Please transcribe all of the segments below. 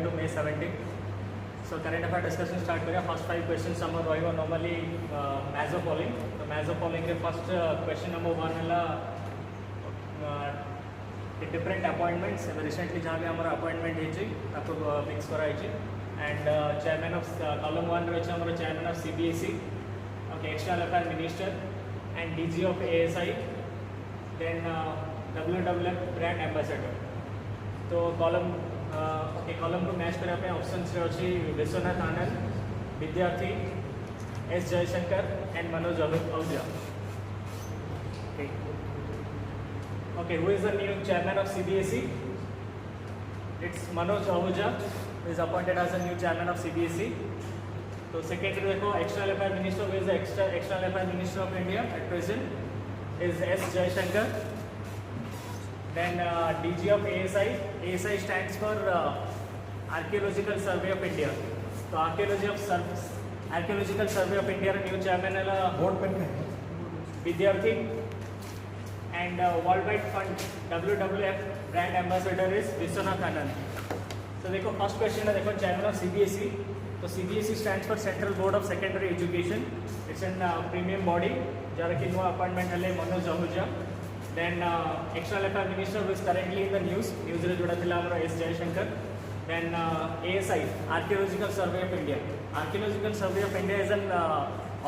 To May 17. So current affair discussion start करिया. First 5 questions हमर रहिबो normally mass of polling. तो mass of polling के first question number 1 हला different appointments. Recently जहाँ भी हमारा appointment ହେଇଛି ତାକୁ fix କରାଯାଇଛି. And chairman of column 1 ରହିଛି हमर chairman of CBSE, okay, external affairs minister and DG of ASI, then WWF brand ambassador. तो कॉलम कॉलम को मैच करने पे ऑप्शंस अच्छी विश्वनाथ आनंद, विद्यार्थी, S Jaishankar and Manoj Ahuja. Okay, who is the new chairman of CBSE? It's Manoj Ahuja, who is appointed as the new chairman of CBSE. तो secondary देखो external affairs minister, who is the external affairs minister of India at present is S Jaishankar. Then DG of ASI. ASI stands for Archaeological Survey of India. So Archaeological Survey of India new chairman है board pen का विद्यार्थी. And Worldwide Fund WWF brand ambassador is Vishwanath Anand. So देखो first question है, देखो chairman of CBSE. तो CBSE stands for Central Board of Secondary Education. It's an premium body. जरा कि नुआ appointment है Manoj Ahuja. Then external affairs minister who is currently in the news रे जोड़ा थिला हमरो S Jaishankar. Then ASI Archaeological Survey of India. Archaeological Survey of India is an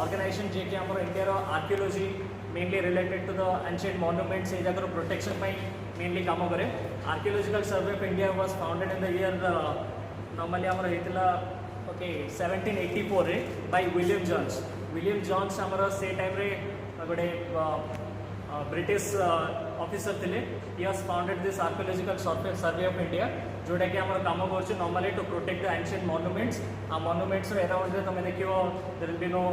organization जे कि हमरो इंडिया रो archaeology mainly related to the ancient monuments ए जगह प्रोटेक्शन ପାଇଁ mainly काम करे. Archaeological Survey of India was founded in the year normally हमरो हेतिला okay 1784 रे by William Jones. William Jones हमरो से टाइम रे गोटे ब्रिटिश ऑफिसर थे. He was founded this archaeological survey of India जोटा कि आम कम कर normally to protect the ancient monuments. आ मॉन्यूमेंट्स अराउंड रे तुम देखियो there will be no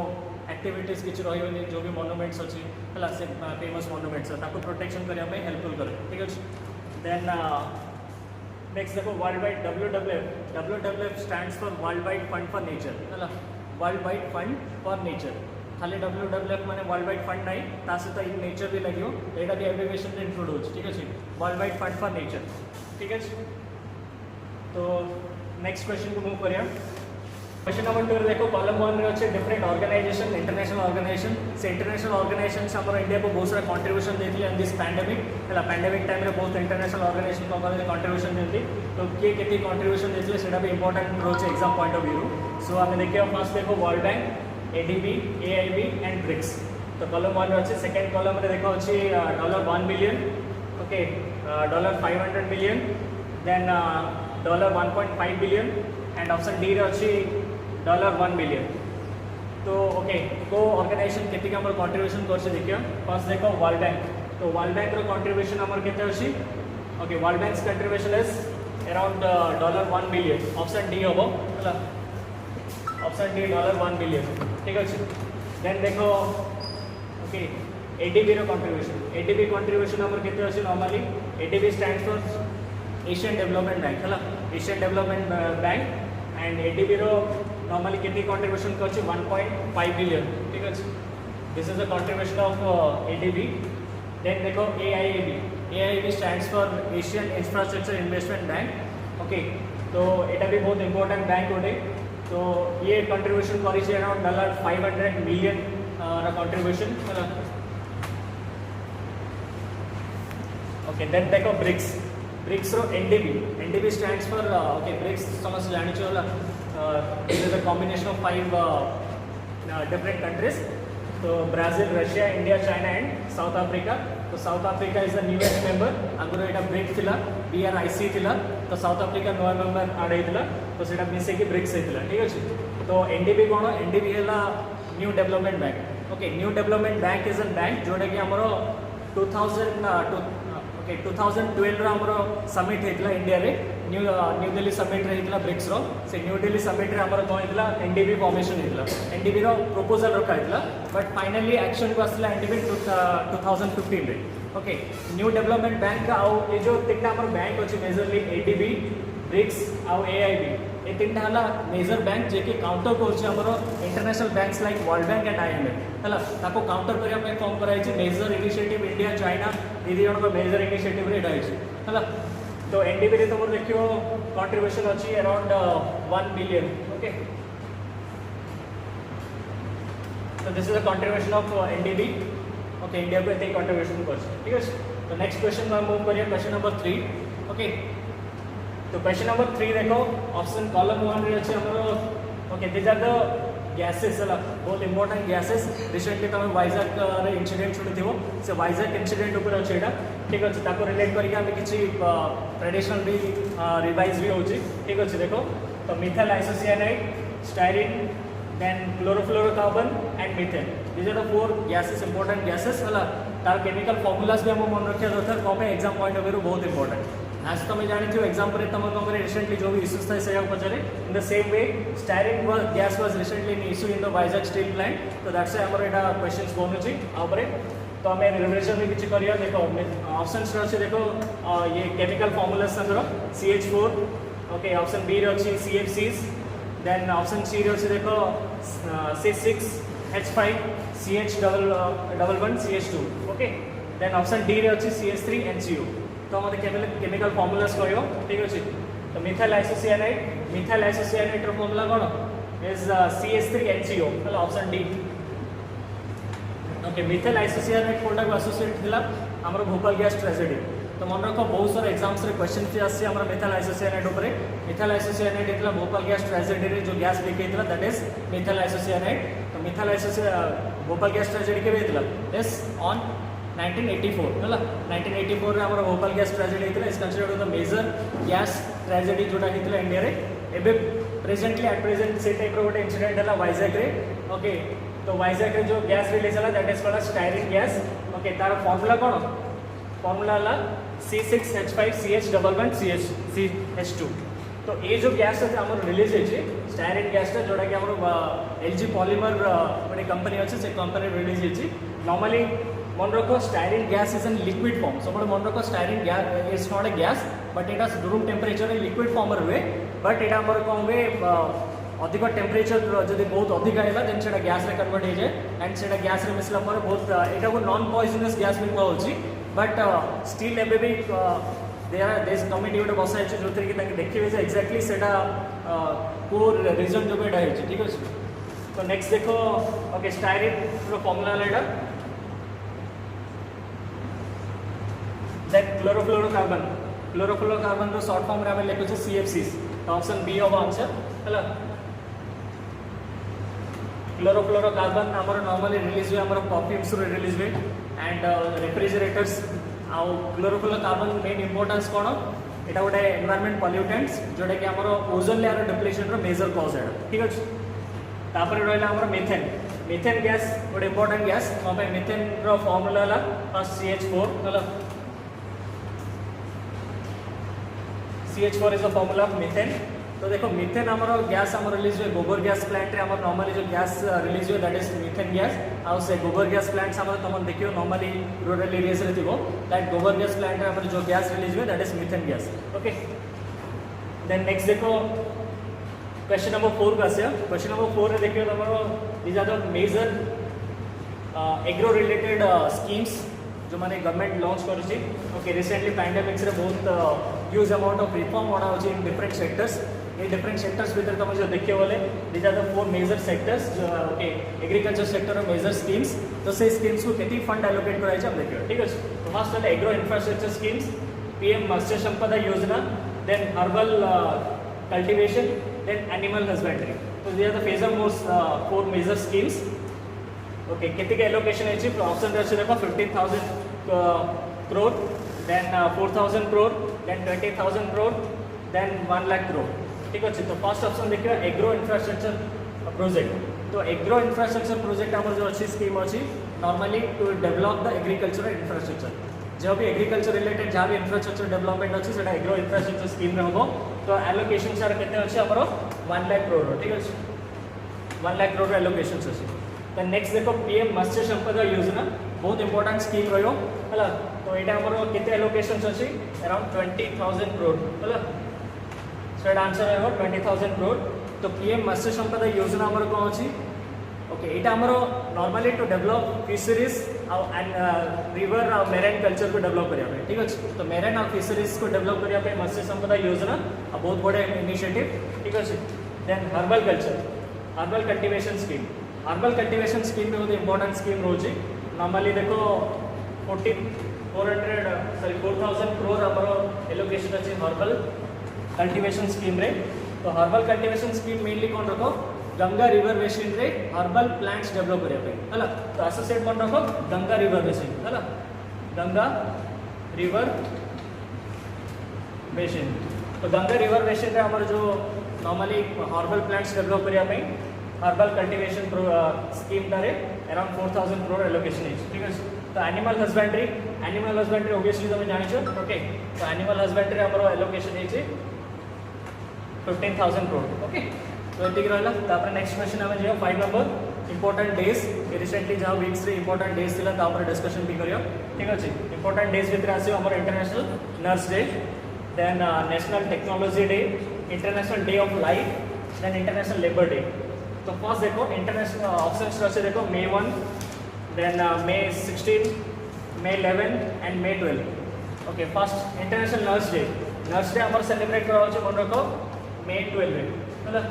activities किछि रहिबनी. जो भी मॉन्यूमेंट्स अछि हला से फेमस मॉन्यूमेंट्स ताको प्रोटेक्शन करिया पे हेल्पफुल करे. ठीक अछि. देन नेक्स्ट देखो world wide WWF stands for world wide fund for nature. हला world wide fund for nature. खाली WWF माने वर्ल्ड वाइड फंड नहीं ता सहित इन नेचर भी लगियो एटा भी एब्रिविएशन रे इंक्लूड होछ. ठीक अछि. World wide fund for nature. ठीक अछि. तो नेक्स्ट क्वेश्चन को मूव करिया. क्वेश्चन नंबर 2 देखो कॉलम 1 रे अछि डिफरेंट ऑर्गेनाइजेशन इंटरनेशनल ऑर्गेनाइजेशन. से इंटरनेशनल ऑर्गेनाइजेशंस हमर इंडिया को बहुत सारा कंट्रीब्यूशन देथिले इन दिस पैंडेमिक. हला पैंडेमिक टाइम रे बहुत इंटरनेशनल ऑर्गेनाइजेशन को हमर कंट्रीब्यूशन देथि. तो के केते कंट्रीब्यूशन देथिले सेटा भी इंपोर्टेंट रोच exam point of view. So हमें देखियो फर्स्ट देखो World Bank, ADB, AIB and BRICS. तो कॉलम 1 अच्छे. सेकेंड कॉलम रे देखो अच्छे $1 billion, okay, $500 million, then $1.5 billion and option D रे अच्छी $1 बिलियन. तो ओके को ऑर्गेनाइजेशन केते हमर कंट्रीब्यूशन करছে देखियो. फर्स्ट देखो वर्ल्ड बैंक. तो वर्ल्ड बैंक रो कंट्रीब्यूशन हमर केते अछि. Okay world banks contribution is around $1 billion. Option D होबो. हला ऑप्शन डी $1 बिलियन. ठीक अच्छे. देन देखो ओके ADB रो कंट्रीब्यूशन. ADB कंट्रीब्यूशन हमर केते अछि normally. ADB stands for Asian Development Bank. हला Asian Development Bank and ADB रो नॉर्मली केते कंट्रीब्यूशन करछि 1.5 बिलियन. ठीक अछि. This is the contribution of ADB. Then देखो AIIB. AIIB stands for Asian Infrastructure Investment Bank. Okay तो एटा भी बहुत इंपोर्टेंट बैंक होडे. तो ये कंट्रीब्यूशन करी around $500 million contribution. Okay then देखो ब्रिक्स. ब्रिक्स रो NDB stands for okay BRICS समझ जानि होला. It is a combination of 5 different countries. तो Brazil, Russia, India, China and South Africa. तो South Africa is the newest member. आगुरो एटा BRICS थिला BRIC थिला. तो साउथ अफ्रीका नवा मेंबर आड हेतिला. तो सेटा मिसे कि ब्रिक्स हेतिला. ठीक अछि. तो NDB कोन NDB हैला new development bank. Okay new development bank is an bank जोडा कि हमरो 2012 रो हमरो समिट हेतिला इंडिया रे. न्यू दिल्ली समिट रे हेतिला ब्रिक्स रो. से न्यू दिल्ली समिट रे हमरो कोन हेतिला NDB फॉर्मेशन हेतिला. NDB रो प्रपोजल रखा हेतिला बट फाइनली एक्शन को आसला NDB 2015 रे. ओके न्यू डेवलपमेंट बैंक आउ ए जो तीनटा हमर बैंक अछि मेजरली ADB, ब्रिक्स आउ AIB. ए तीनटा हला मेजर बैंक जे कि काउंटर करछि हमरो international banks like world bank and IMF. हला ताको काउंटर करिया पे फॉर्म कराइ छै मेजर इनिशिएटिव इंडिया चाइना. दीदी जन को मेजर इनिशिएटिव रे डाइ छै. हला तो एनडीबी रे तुम देखियो कंट्रीब्यूशन अच्छी अराउंड 1 बिलियन ओके तो this is the contribution of NDB okay India को एते कंट्रीब्यूशन कर ठीक है तो नेक्स्ट क्वेश्चन में मूव करिए क्वेश्चन नंबर 3 ओके तो क्वेश्चन नंबर 3 देखो ऑप्शन कॉलम 1 रे अछि हमरो okay this are the gases है बहुत इंपोर्टेंट गैसेस रिसेंटली तुम वाइजाग रे इंसिडेंट शुणुथिबो से वाइजाग इंसिडेंट ऊपर अछि एटा ठीक अछि ताको रिलेट करके हम किछि ट्रेडिशनल भी रिवाइज भी होछि ठीक अछि देखो तो methyl isocyanide styrene then chlorofluorocarbon and methane these are the 4 gases important gases है तार केमिकल फॉर्मूलाज भी हम मन रखिया दरकार कौन पे एग्जाम पॉइंट ऑफ व्यू बहुत इंपोर्टेंट आज तुम जानी थी एग्जाम पर तुम कौन रिसेंटली जो भी इश्यूज था से पचारे in the same way styrene gas was recently in issue in the Vizag steel plant तो दैट्स हमर एटा क्वेश्चंस बनुची आउपरे तो हमें रिविजन भी किछि करिया देखो ऑप्शंस अछि देखो ये केमिकल फॉर्मूलाज संग्र CH4 ओके ऑप्शन बी रे अछि CFCs देन ऑप्शन सी रे अछि देखो C6H5 CH11 CH2 okay then option D रे अछि CH3 NCO तो मते केमिकल फॉर्मूलास कहयो ठीक अछि तो मिथाइल आइसोसियानाइड रो फॉर्मूला कोन इज CH3NCO मतलब option D okay methyl isocyanide कोनटा को एसोसिएट थिला हमर भोपाल गैस ट्रेजेडी तो मन रखो बहुत सारा एग्जाम्स रे क्वेश्चन थी आसी हमर मिथाइल आइसोसियानाइड ऊपर मिथाइल आइसोसियानाइड इतला भोपाल गैस ट्रेजेडी रे जो गैस लीक हेतला दैट इज मिथाइल आइसोसियानाइड तो मिथाइल भोपाल गैस ट्रेजेडी के हेतला यस ऑन 1984 है 1984 रे हमर भोपाल गैस ट्रेजेडी हेतला is considered the major gas tragedy जोटा हेतला इंडिया रे एबे प्रेजेंटली एट प्रेजेंट से टाइप रो गोटे इंसिडेंट हला वाइजाग रे ओके तो वाइजाग रे जो गैस रिलीज हला that is called styrene gas okay तार फार्मूला कोन फार्मूला हला C6H5 CH11 CH2 तो ये जो गैस है हमर रिलीज है स्टायरिन गैस जोटा कि हमर LG पॉलीमर गोटे कंपनी अच्छे से कंपनी रिलीज है नॉर्मली मन रखो styrene gas is an liquid form सब मन रखो styrene gas is not a gas but Etah room temperature liquid form हुए बट एटा हमर कौन हुए अधिक टेम्परेचर जब बहुत अधिक है देन से गैस रे कन्वर्ट हो जाए एंड से गैस रे मिसला पर बहुत एटा को नॉन पॉइजनस गैस भी कहउची बट स्टिल एबे भी देश कमिटी गोटे बसा है जो कि देखिए जे एक्जाक्टली सेटा को रीजन जो बेटा है ठीक है तो नेक्स्ट देखो ओके स्टायरिन रो फार्मूला लेडा दैट क्लोरोफ्लोरोकार्बन रो शॉर्ट फॉर्म रे हम लिखु छ CFCs तो ऑप्शन बी होबा आंसर हला क्लोरोफ्लोरोकार्बन हमर नॉर्मली रिलीज हुए हमर परफ्यूम्स रो रिलीज हुए एंड रेफ्रिजरेटर्स आउ क्लोरोफ्लोरोकार्बन मेन इंपोर्टेंस कोन एटा गोटे एनवायरनमेंट पॉल्यूटेंट्स जोटा कि हमर ओजोन लेयर डिप्लेशन रो मेजर कॉज है ठीक अछि तापर रहला हमर मीथेन गैस गोटे इंपोर्टेंट गैस पे मीथेन रो फार्मूला हला फर्स्ट CH4 हला CH4 is the formula of methane तो देखो मीथेन हमर गैस हमर रिलीज हुए गोबर गैस प्लांट रे हमर नॉर्मली जो गैस रिलीज हुए दैट इज मीथेन गैस आउ से गोबर गैस प्लांट्स हमर तुम देखियो नॉर्मली रूरल एरियाज रे थिबो दैट गोबर गैस प्लांट रे हमर जो गैस रिलीज हुए that is methane gas okay then next देखो क्वेश्चन नंबर 4 का से क्वेश्चन नंबर 4 रे देखियो हमर these are the major agro related schemes जो माने गवर्नमेंट लॉन्च करछि ओके रिसेंटली पैंडेमिक्स रे बहुत ह्यूज अमाउंट ऑफ रिफॉर्म होना होछि इन डिफरेंट सेक्टर्स ये डिफरेंट सेक्टर्स भीतर तुम जो देखिए बोले these are the 4 major sectors जो ओके एग्रीकल्चर सेक्टर और मेजर स्कीम्स तो से स्कीम्स को केती फंड एलोकेट कराइ छै हम देखियो ठीक है तो फर्स्ट है agro infrastructure schemes PM Matsya Sampada Yojana then herbal cultivation then animal husbandry तो दीज आर द फेजर मोस्ट 4 मेजर स्कीम्स ओके केती के एलोकेशन है ऑप्शन रे देखो 15000 crore then 4000 crore then 20000 crore then 1 lakh crore ठीक अच्छे तो फर्स्ट ऑप्शन देखिए एग्रो इंफ्रास्ट्रक्चर प्रोजेक्ट तो एग्रो इंफ्रास्ट्रक्चर प्रोजेक्ट आम जो अच्छी स्कीम अच्छी normally to develop the agriculture infrastructure जो भी एग्रीकल्चर रिलेटेड जहाँ भी इंफ्रास्ट्रक्चर डेवलपमेंट अच्छी से एग्रो इंफ्रास्ट्रक्चर स्कीम हम तो एलोकेशन सार के अच्छे आम 1 लाख करोड़ ठीक अच्छे 1 लाख करोड़ एलोकेशन अच्छे तो नेक्स्ट देखो PM मत्स्य संपदा योजना बहुत इंपोर्टेंट स्कीम रही है तो यहाँ आम के एलोकेशन अच्छी अराउंड 20,000 करोड़ है सो आंसर है 20,000 करोड़ तो PM मत्स्य संपदा योजना आमर कौन अच्छी ओके यहाँ आमर normally to develop fisheries and river आ मेराइन कल्चर को डेवलप करने ठीक अच्छे तो मेराइन आ फिशरीज को डेवलप करने मत्स्य संपदा योजना बहुत बड़ा इनिशिएटिव ठीक अच्छे then herbal culture herbal cultivation scheme herbal cultivation scheme भी बहुत इंपोर्टेंट स्कीम रोचे नॉर्मली देखो 4,000 crore आमर एलोकेशन अच्छे हर्बल कल्टिवेशन स्कीम रे तो हर्बल कल्टिवेशन स्कीम मेनली कौन रखो गंगा रिवर बेसिन रे हर्बल प्लांट्स डेवलप करने है तो एसोसिएट कौन रखो गंगा रिवर बेसिन है गंगा रिवर बेसिन तो गंगा रिवर बेसिन रे आमर जो नॉर्मली हर्बल प्लांट्स डेवलप करने हर्बल कल्टिवेशन स्कीम टारे अराउंड 4,000 crore एलोकेशन ठीक है तो एनिमल हजबेंड्री ओबियसली तुम जान ओके तो एनिमल हजबेंड्री आमर एलोकेशन है 15,000 crore ओके तो ये रहा नेक्स्ट क्वेश्चन आम जा 5 नंबर इंपोर्टेंट डेज रिसेंटली जहाँ वीक्स इंपोर्टेंट डेज था डिस्कशन भी करियो ठीक अच्छे इंपोर्टेंट डेज भितर आसो आम international nurse day then national technology day international day of life then international labour day तो फर्स्ट देखो इंटरनेशनल ऑप्शंस अच्छे देखो May 1 then May 16 May 11 and May 12 okay first international nurse day आम celebrate करा मन रख May 12 है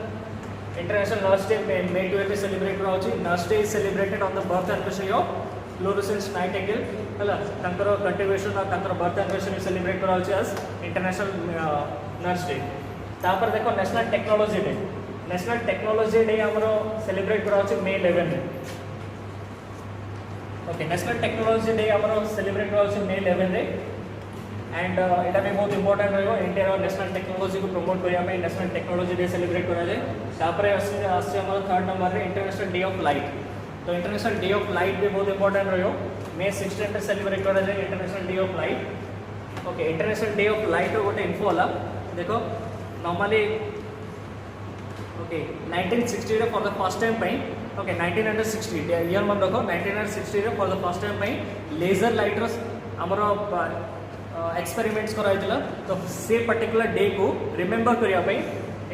international nurse day May 12 celebrate करा nurse day is celebrated on the birth anniversary of fluorescence Nightingale है contribution birth anniversary celebrate करा international nurse day तापर देखो नेशनल टेक्नोलॉजी डे आमर सेलिब्रेट करा May 11 okay national technology day आमर celebrate करा May 11 and यहाँ भी बहुत इंपोर्टेंट रहा इंडिया नेशनल टेक्नोलॉजी को प्रमोट करने नेशनल टेक्नोलॉजी डे सेलिब्रेट कराए third number international day of light तो इंटरनेशनल डे ऑफ लाइट भी बहुत इंपोर्टेंट रहा May 16 सेलिब्रेट कराए international day of light okay international day of light गोटे इनफो वाला देखो normally okay 1960 for the first time okay 1960 year मन रखो 1960 for the first time laser लाइटर आमर एक्सपेरिमेंट्स कराइला तो से पर्टिकुलर डे को रिमेंबर करने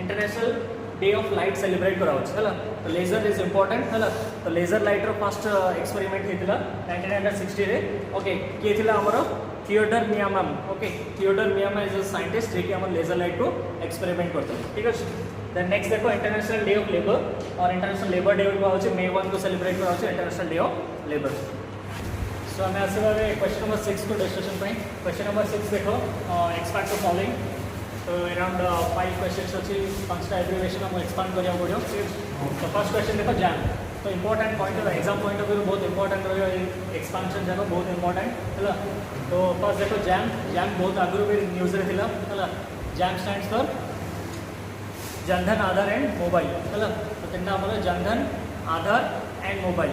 international day of light celebrate करा तो लेजर इज इंपोर्टेंट है तो लेजर लाइटर फर्स्ट एक्सपेरिमेंट होता 1960 रे ओके किए थी आमर Theodore Maiman okay Theodore Maiman is a scientist जे कि आम लेजर लाइट को एक्सपेरिमेंट करते हैं ठीक है देन नेक्स्ट देखो इंटरनेशनल डे ऑफ लेबर और इंटरनेशनल लेबर डे को May 1 को सेलिब्रेट करा international day of labour so आम आसवा क्वेश्चन नंबर 6 को डिस्कशन क्वेश्चन नंबर 6 देखो एक्सपांड द फॉलोइंग तो अराउंड 5 क्वेश्चन अच्छी 5टा एब्रिविएशन आम एक्सपांड करा पड़ो तो फर्स्ट क्वेश्चन देखो जैम तो important point exam point of view बहुत इंपोर्टेंट रही एक्सपांशन जाक बहुत इंपोर्टेंट है तो फर्स्ट देखो जैम बहुत आगुरी भी न्यूज रे थिला है JAM stands for Jan Dhan Aadhaar and mobile है तो तेना आम Jan Dhan Aadhaar and mobile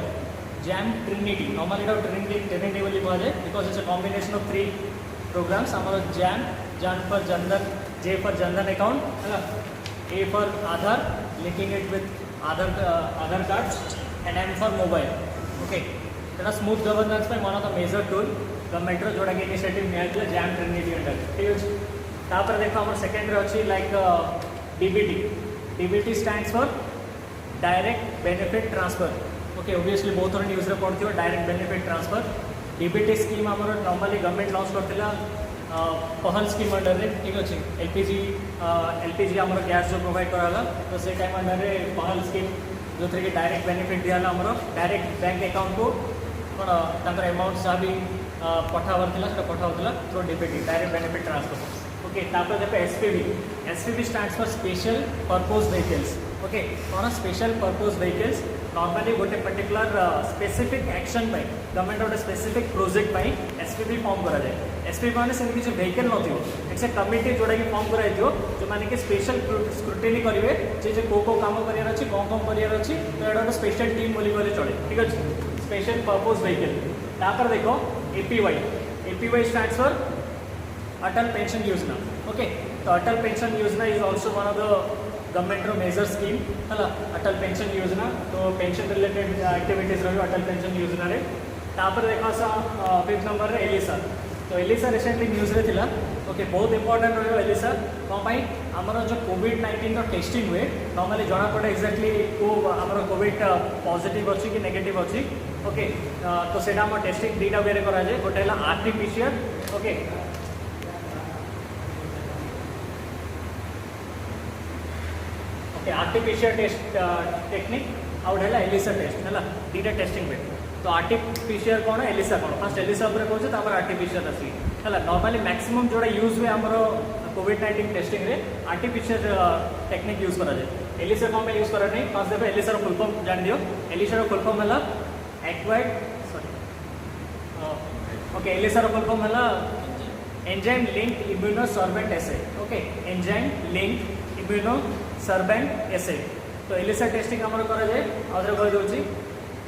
JAM trinity normally trinity बोली कह जाए because it's a combination of 3 programmes आम JAM for Jan Dhan J for Jan Dhan account है A for Aadhaar linking it with Aadhaar card and M for mobile okay तेना smooth governance one of the major tool government जोटा कि initiative निया jam Trinity under ठीक अच्छे तापर देखो आम सेकेंड अच्छी like DBT stands for direct benefit transfer okay obviously बहुत थोड़ा न्यूज रे पढ़ती direct benefit transfer DBT scheme आम नॉर्मली गवर्नमेंट लॉन्च करथिला पहल स्कीम अंडर रे ठीक अच्छे एलपीजी आम गैस जो प्रोवाइड कराला तो से टाइम अंडर रे पहल स्कीम जो थी कि डायरेक्ट बेनिफिट दियाला आम डायरेक्ट बैंक अकाउंट को कौन अमाउंट जहाँ भी पठावर पठाऊला through DBT direct benefit transfer okay तापर देखो SPV stands for special purpose vehicles okay कौन स्पेशल पर्पज व्हीकल्स नॉर्मली गोटे पर्टिकुलर स्पेसिफिक एक्शन गवर्नमेंट गोटे स्पेसिफिक प्रोजेक्ट एसपीवी फॉर्म कराए एसपीवी मैंने से किसी व्हीकल नथियो इट्स ए कमिटी जोटा कि फॉर्म कराई जो मैंने कि स्पेशल स्क्रूटिनी करेंगे जे को काम करार अच्छी कौन करार अच्छी तो यहाँ गोटे स्पेशल टीम बोली कहले चले ठीक अच्छे स्पेशल पर्पज व्हीकल तापर देखो APY stands for Atal pension Yojana okay तो Atal pension Yojana is also one of the government major scheme है अटल पेंशन योजना तो पेंशन रिलेटेड एक्टिविटीज रही अटल पेंशन योजना रे तापर देखा 5th नंबर रे एलिसा तो एलिसा रिसेंटली न्यूज रे थिला ओके बहुत इंपोर्टेंट रही एलिसा कौन आमर जो कोविड-19 टेस्टिंग हुए नॉर्मली जना पड़े एक्जाक्टली को आमर कोविड पॉजिटिव अच्छी कि नेगेटिव अच्छी ओके तो सेटा आम टेस्टिंग दुईटा वे करा जाए गोटे है RTPCR okay okay RTPCR test technique out है एलिसा टेस्ट है दुईटा टेस्टिंग वे तो आरटीपीसीआर कौन एलिसा कौन फास्ट एलिसा कहे तो आरटीपीसीआर आसी है नॉर्मली मैक्सिमम जोड़ा यूज हुए आमर कोविड-19 टेस्टिंग रे आरटीपीसीआर टेक्निक यूज करा जाए एलिसा कौन यूज करा नहीं फास्ट देवे एलिसार फुल फॉर्म जान दियो एलिसार फुल फॉर्म है एक्वायर्ड सॉरी ओके एलिसार फुल फॉर्म है enzyme linked immunosorbent assay okay enzyme linked immunosorbent assay तो एलिसा टेस्टिंग आमर करा जाए आउथरे कहि दोची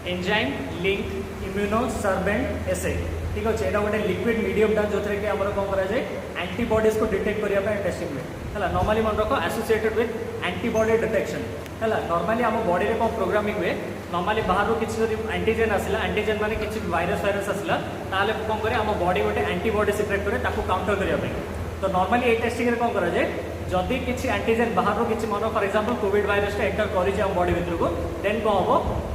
एंजाइम लिंक्ड इम्यूनोसॉर्बेंट एसे ठीक अच्छे यहाँ गोटे लिक्विड मीडियमटा जो थे कि आम कौन कराए एंटीबॉडीज को डिटेक्ट करने टेस्टिंग हुए है नॉर्मली मन रख एसोसिएटेड विथ एंटीबॉडी डिटेक्शन है नॉर्मली आम बॉडी में कौन प्रोग्रामिंग हुए नॉर्मली बाहर किसी एंटीजेन आसला एंटीजेन माने किसी वायरस आसला ताले कौन करे आम बॉडी गोटे एंटीबॉडी सिक्रेट करे ताको काउंटर करने तो नॉर्मली ये टेस्टिंग कौन कराए जदि किसी एंटीजेन बाहर किसी मन फॉर एग्जांपल कोविड वायरसटा एंटर कर बॉडी भितर को देन कौन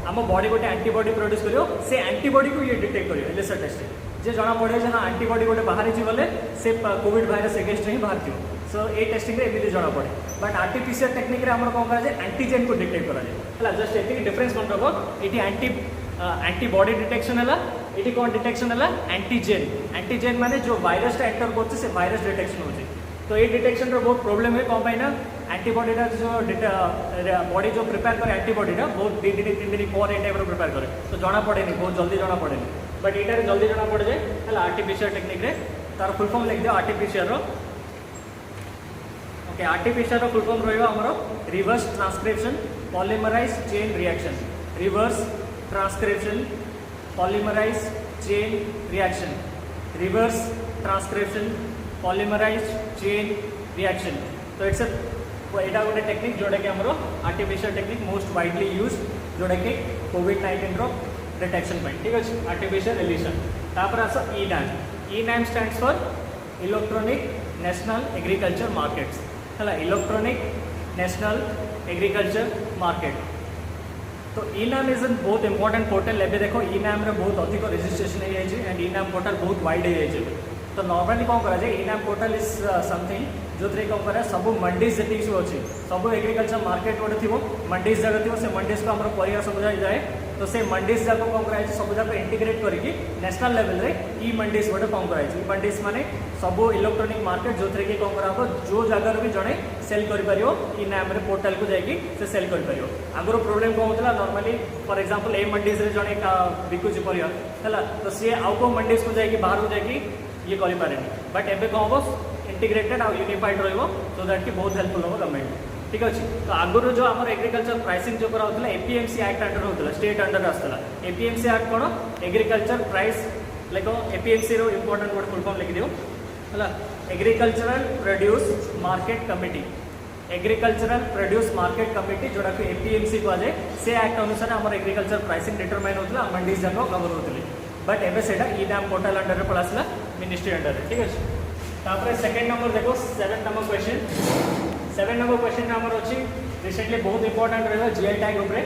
हम आम बॉडी गोटे एंटीबॉडी प्रोड्यूस कर से एंटीबॉडी को ये डिटेक्ट कर एलिसा टेस्टिंग जे जना पड़े हाँ एंटीबॉडी गोटे बाहरी गले से कोविड वायरस एगेन्स्ट ही बाहर सो ये टेस्टिंग एमती जना पड़े बट आरटीपीसीआर टेक्निक आम कौन कराए एंटीजेन को डिटेक्ट कराए जस्ट ये डिफरेंस मन रख ये एंटीबॉडी डिटेक्शन है ये कौन डिटेक्शन है एंटीजेन एंटीजेन माने जो वायरसटा एंटर कर वायरस डिटेक्शन हो तो ये डिटेक्शन बहुत प्रोब्लेम है कौन पाई ना एंटीबॉडीटा जो बॉडी जो प्रिपेयर करे एंटीबॉडीटा बहुत 2 दिन 3 दिन पर टाइप प्रिपेयर करे तो जना पड़े बहुत जल्दी जना पड़े बट ये जल्दी जना पड़ जाए है आरटीपीसीआर टेक्निक रे तार फुल फॉर्म लिख दियो RTPCR okay RTPCR full form रहा reverse transcription polymerase chain reaction reverse transcription polymerase chain reaction reverse transcription polymerase chain reaction तो इट्स यहाँ गोटे टेक्निक जोटा कि आमर RTPCR technique most widely use जोटा कि कोविड-19 डिटेक्शन पे ठीक अच्छे आरटीपीसीआर एलिसा तापर आस eNAM stands for electronic national agriculture markets है इलेक्ट्रॉनिक नेशनल एग्रीकल्चर मार्केट तो ई-नैम इज एन बहुत इंपोर्टेंट पोर्टल एवं देखो ई-नैम बहुत अधिक रजिस्ट्रेशन हो जाए एंड ई-नैम पोर्टल बहुत वाइड हो जाए तो नॉर्मली कौन कराए ई-नैम पोर्टल इज समथिंग जो थे कौन कराए सब मंडीज जी सब अच्छी सब एग्रीकल्चर मार्केट गोटे थी मंडीज जगह थी से मंडीज को आम परिवार सब जाए तो से मंडीज जाक कौन कराए सब जाक इंटीग्रेट करके नेशनल लेवल रे ई मंडीज गोटे कौन कराए ई मंडीज माने सब इलेक्ट्रॉनिक मार्केट जो थे कि कौन करा जो जगार भी जड़े सेल कर ई-नैम पोर्टाल को जाकि से सेल कर आगुरी प्रोब्लेम कौन होता नॉर्मली फॉर एग्जांपल ए मंडीज रे जड़े बिकुची परिया है तो सी आउ को मंडीज को जाकि बाहर को जाकि ये करें बट एवं कौन हम इंटीग्रेटेड आउ यूनिफाइड सो दैट कि बहुत हेल्पफुल हम गवर्नमेंट ठीक अच्छे तो आगुरी जो आम एग्रीकल्चर प्राइसिंग जो कराला एपीएमसी एक्ट अंडर होता स्टेट अंडर आसला एपीएमसी एक्ट कौन एग्रीकल्चर प्राइस लाइक एपीएमसी रो इंपोर्टेंट गोटे फुल फॉर्म लिखि दियो है agricultural produce market committee agricultural produce market committee जोटा कि एपीएमसी कहुए से एक्ट अनुसार आम एग्रीकल्चर प्राइसिंग डिटरमाइन होता मंडी जाक कवर होते बट एवं से ई-नैम पोर्टाल अंडर पड़ाला मिनिस्ट्री अंडर ठीक अच्छे तापर सेकेंड नंबर देखो 7 नंबर क्वेश्चन 7 नंबर क्वेश्चन आम अच्छी रिसेंटली बहुत इंपोर्टेंट रहा जीआई टैग उपरे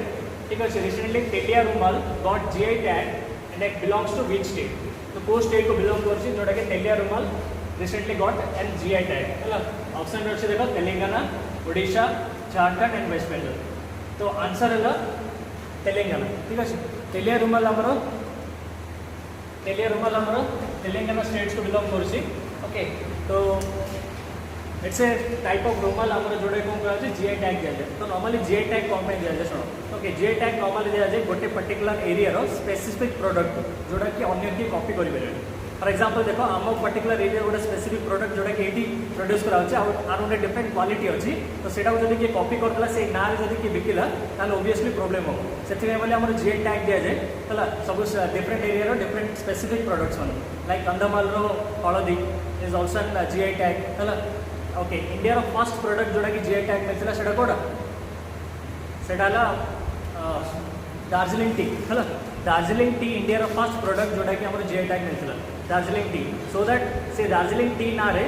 ठीक अच्छे recently Telia Rumal got GI tag and it belongs to which state तो को स्टेट को बिलोंग कर जोटा कि तेलिया रुमाल recently got and GI tag है ऑप्शन अच्छे देखो तेलंगाना ओडिशा झारखंड एंड वेस्ट बेंगल तो आंसर है तेलंगाना ठीक अच्छे तेलिया रुमाल तेलंगाना स्टेट्स को बिलोंग कर ओके तो इट्स ए टाइप ऑफ रुमाल आम जोड़े कौन करा जीआई टैग दिया जाए तो नॉर्मली जीआई टैग कौन दिया जाए शुण ओके जीआई टैग नॉर्मली दिया जाए गोटे पर्टिकुलर एरिया स्पेसिफिक प्रोडक्ट जोटा कि अन्य किए कॉपी करेंगे फॉर एग्जांपल देखो आम पर्टिकुलर एरिया गोटे स्पेसिफिक प्रोडक्ट जोटा कि ये प्रोड्यूस कराऊे आर गोटे डिफरेंट क्वालिटी अच्छी तो सेटा जब किए कॉपी करता से ना जब किए बिकिला ताल ओबियसली प्रोब्लेम हम से आम जीआई टैग दि जाए है सब different area different specific products मैंने लाइक कंधमाल हलदी इज ऑल्सो जीआई टैग है ओके इंडिया फर्स्ट प्रोडक्ट जोटा कि जीआई टैग मिलता है कौटा से दार्जिलिंग टी है Darjeeling T India first product जोटा कि आम जीआई टैग मिलता दार्जिलिंग टी सो दैट से दार्जिलिंग टी ना रे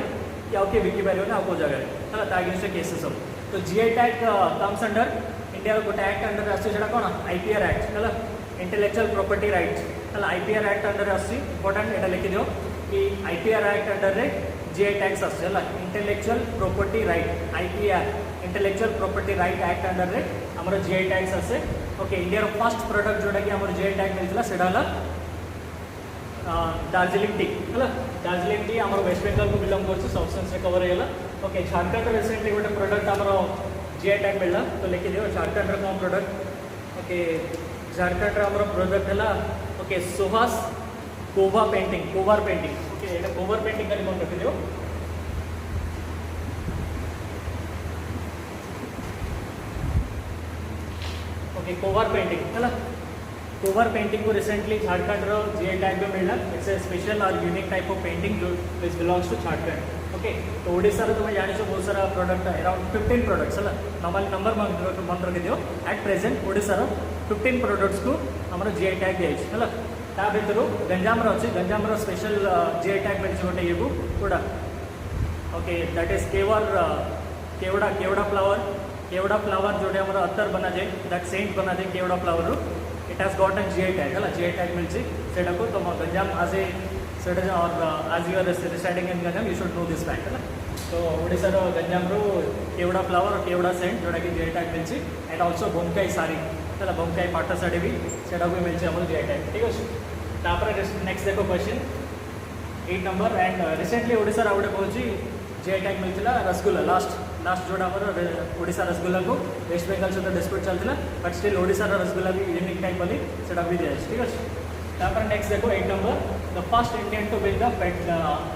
कि आउ किए बिकी पारे ना आउ जगह है अगेंस्ट केसेस सब। तो GI tag comes under India गोटे एक्ट अंडर आसी कौन आईपीआर एक्ट है इंटेलेक्चुअल प्रॉपर्टी राइट्स है आईपीआर एक्ट अंडर आसी इंपोर्टेंट यहाँ लिखिदिव कि आईपीआर एक्ट अंडर रे जीआई टैक्स आस intellectual property right IPR intellectual property right act under रे आमर जीआई टैक्स आसे। ओके इंडिया फर्स्ट प्रोडक्ट जोटा कि आमर जीआई टैग मिलता है दार्जिलिंग टी है दार्जिलिंग टी आमर वेस्ट बेंगल को बिलोंग कर सब्सटेंस कवर होगा। ओके झारखंड रिसेंटली गोटे प्रोडक्ट आमर जीआई टैग मिलला तो लिखिदिव झारखंड कौन प्रोडक्ट। ओके झारखंड आमर प्रोडक्ट है ओके सुहास कोवा पेंटिंग कोवार पेंटिंग। ओके ये कोवार पेंटिंग खाली मन रखिदिव। ओके कोवार पेंटिंग है कोवार पेंटिंग को रिसेंटली झारखंड जीआई टैग भी मिलला। इट्स ए स्पेशल और यूनिक टाइप ऑफ पेंटिंग जो which belongs to Jharkhand. Okay तो ओडिशा रे तुम जान बहुत सारा प्रोडक्ट अराउंड 15 प्रोडक्ट्स है नॉर्मल नंबर मन रखिदिव एट प्रेजेंट ओडिशा 15 प्रोडक्ट्स को आम जीआई टैग दिया ता भर गंजाम अच्छे गंजाम स्पेशल जीआई टैग मिली गोटे ये कूड़ा। Okay that is kewda kewra flower जोटे आम अत्तर बना जाए दैट सेंट बना जाए kewra flower it has got an GI tag है जीआई टैग मिली से तुम गंजाम आज ए सिटीजन और as you are residing in Ganjam you should know this fact है। तो ओडिशा गंजाम केवड़ा फ्लावर और केवड़ा सेंट जोटा कि जीआई टैग मिली एंड ऑल्सो बोमकाई साड़ी है बोमकाई पाट साड़ी भी से मिली आम जीआई टैग ठीक अच्छे। तापर नेक्स्ट देखो question 8 number and recently Odisha गोटे कौन जीआई टैग मिलता रसगुल्ला लास्ट जोड़ा ओडिशा रसगुल्ला को वेस्ट बेंगल सहित डिस्प्यूट चलता बट स्टिल ओडिशा रसगुल्ला भी यूनिक टाइप वाली से भी दिया ठीक अच्छे। तापर नेक्स्ट देखो 8 number the first Indian to win the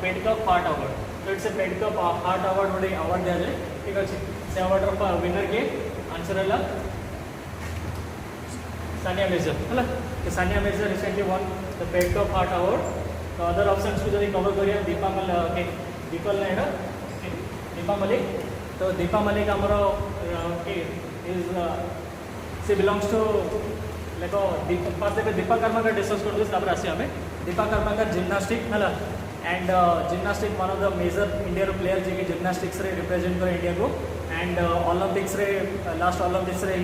pet cup heart award. तो it's a pet cup heart award गोटे अवार्ड दिया जाए ठीक अच्छे। से अवार्ड विनर के आंसर है सानिया मिर्जा है Sania Mirza recently one the pet cup heart award. तो अदर ऑप्शंस को जब कवर करिए दीपा मलिक तो दीपा मलिक आमर इज सी बिलोंग्स टू देखो फर्स्ट देखो दीपा कर्माकर डिस्कस कर आसे आम दीपा कर्माकर जिम्नास्टिक है and gymnastic one of the major India player जी की जिम्नास्टिक्स रे रिप्रेजेंट कर इंडिया को एंड ओलंपिक्स रे लास्ट ओलंपिक्स रे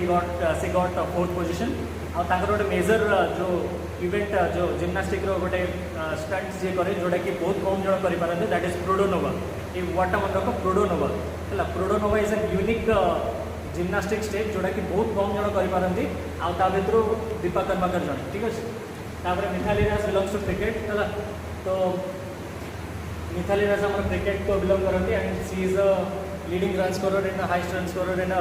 सी गॉट 4th पोजिशन और गोटे मेजर जो इवेंट जो जिम्नास्टिक गोटे स्टंट जी करे जोटा कि बहुत कम जन करें दैट इज प्रोडोनोवा। ये वर्डटा मन रख प्रोडोनोवा है Produnova is an unique gymnastic step जोटा कि बहुत कम जन करें आ भर दीपा कर्माकर जन ठीक अच्छे। तापर Mithali Raj belongs to cricket है तो मिथाली राज आम क्रिकेट को बिलोंग करती and she is leading run scorer in highest run scorer in